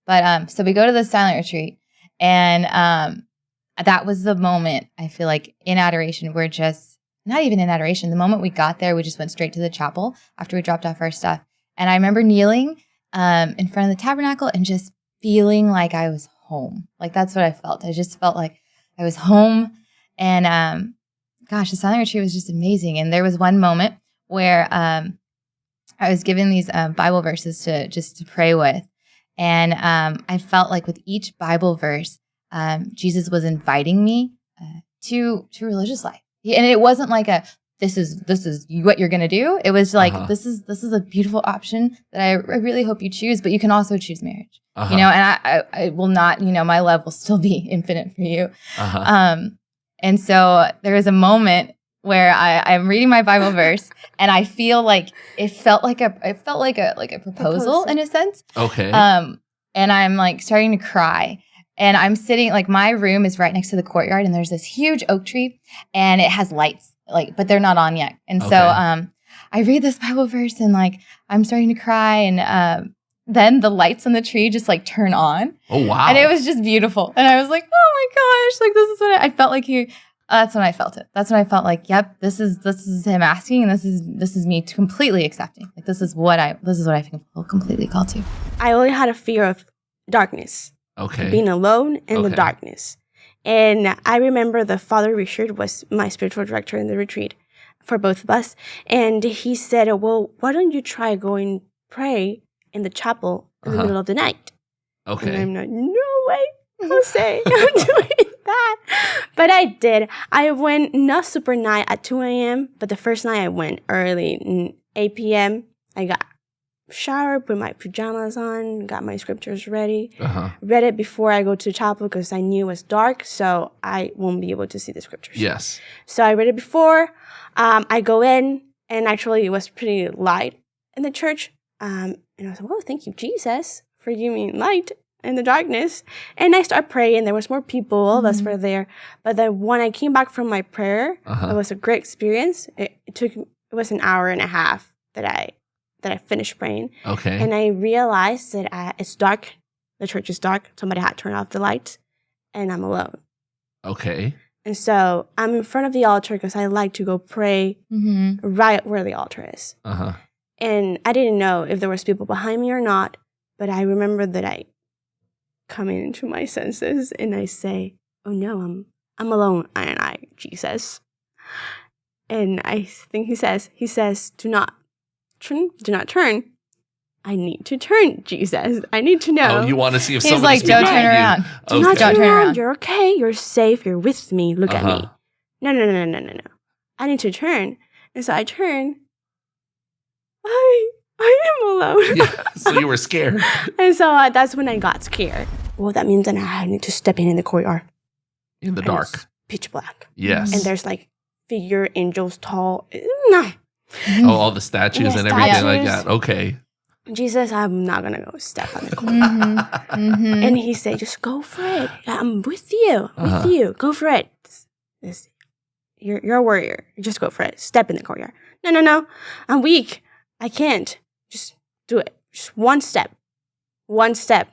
But so we go to the silent retreat, and that was the moment, I feel like, in adoration, we're just, not even in adoration, the moment we got there, we just went straight to the chapel after we dropped off our stuff. And I remember kneeling in front of the tabernacle and just feeling like I was home. Like, that's what I felt. I just felt like I was home. And gosh, the silent retreat was just amazing. And there was one moment where I was given these Bible verses to pray with. And I felt like with each Bible verse, Jesus was inviting me to religious life. And it wasn't like this is what you're going to do. It was like, this is a beautiful option that I really hope you choose, but you can also choose marriage, and I will not, my love will still be infinite for you. And so there was a moment where I'm reading my Bible verse and I feel like it felt like a proposal in a sense. Okay. And I'm like starting to cry. And I'm sitting, like, my room is right next to the courtyard, and there's this huge oak tree, and it has lights, but they're not on yet. And so I read this Bible verse, and, like, I'm starting to cry, and then the lights on the tree just, like, turn on. Oh, wow. And it was just beautiful. And I was like, oh, my gosh, like, this is what I felt like that's when I felt it. That's when I felt like, yep, this is him asking, and this is me completely accepting. Like, this is what I feel completely called to. I only had a fear of darkness. Okay. Being alone in the darkness. And I remember the Father Richard was my spiritual director in the retreat for both of us. And he said, well, why don't you try going pray in the chapel in the middle of the night? Okay. And I'm like, no way, Jose, I'm doing that. But I did. I went not super night at 2 a.m., but the first night I went early, 8 p.m. I got showered, put my pajamas on, got my scriptures ready, read it before I go to chapel because I knew it was dark, so I won't be able to see the scriptures. Yes. So I read it before. I go in, and actually it was pretty light in the church. And I was like, "Whoa, thank you, Jesus, for giving me light in the darkness." And I started praying. There was more people. All of us were there. But then when I came back from my prayer, it was a great experience. It was an hour and a half that I finished praying. Okay. And I realized that it's dark. The church is dark. Somebody had turned off the lights. And I'm alone. Okay. And so I'm in front of the altar because I like to go pray right where the altar is. And I didn't know if there was people behind me or not. But I remember that I come into my senses and I say, oh no, I'm alone, and I, Jesus. And I think he says, do not turn. I need to turn, Jesus. I need to know. Oh, you want to see if He's somebody's like, don't turn around. Do not turn around. You're okay. You're safe. You're with me. Look at me. No. I need to turn. And so I turn. I am alone. Yeah, so you were scared. And so that's when I got scared. Well, that means that I need to step in the courtyard. In the And dark. it's pitch black. Yes. And there's like figure angels tall. No. Oh, all the statues Yeah, and everything like statues. that. Okay. Jesus, I'm not going to go step on the courtyard. And he said, just go for it. I'm with you. With you. Go for it. You're a warrior. Just go for it. Step in the courtyard. No. I'm weak. I can't. Just do it. Just one step. One step.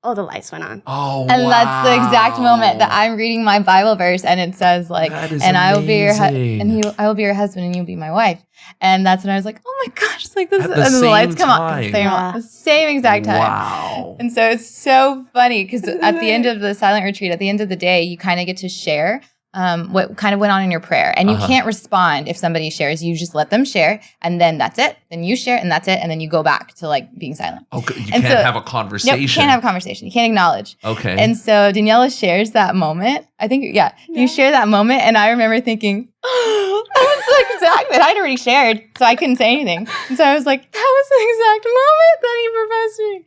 All the lights went on. Oh, And wow. that's the exact moment that I'm reading my Bible verse, and it says like, and I will be your I will be your husband, and you'll be my wife. And that's when I was like, oh my gosh, it's like this, At and the then the lights come on, same the same exact time. Wow. And so it's so funny because at the end of the silent retreat, at the end of the day, you kind of get to share what kind of went on in your prayer. And you can't respond if somebody shares. You just let them share, and then that's it. Then you share, and that's it. And then you go back to like being silent. Okay, you can't have a conversation. Nope, you can't have a conversation. You can't acknowledge. Okay. And so Daniela shares that moment. I think, you share that moment, and I remember thinking, oh, that was like exactly. I'd already shared, so I couldn't say anything. And so I was like, that was the exact moment that he proposed to me.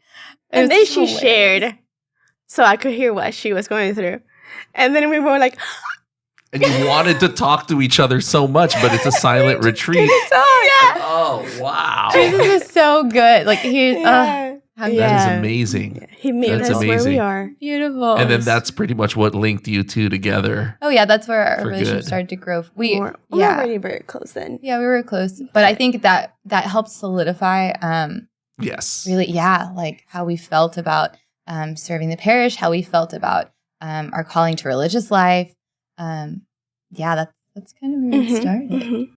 And then she shared, so I could hear what she was going through. And then we were like, and you wanted to talk to each other so much, but it's a silent retreat. Oh, wow. Jesus is so good. Like That is amazing. Yeah. He made us where we are. Beautiful. And then that's pretty much what linked you two together. Oh yeah, that's where our For relationship good. started to grow. We were already very close then. Yeah, we were close. But I think that helped solidify Yes. Really, yeah, like how we felt about serving the parish, how we felt about our calling to religious life. Yeah, that's kind of where it started.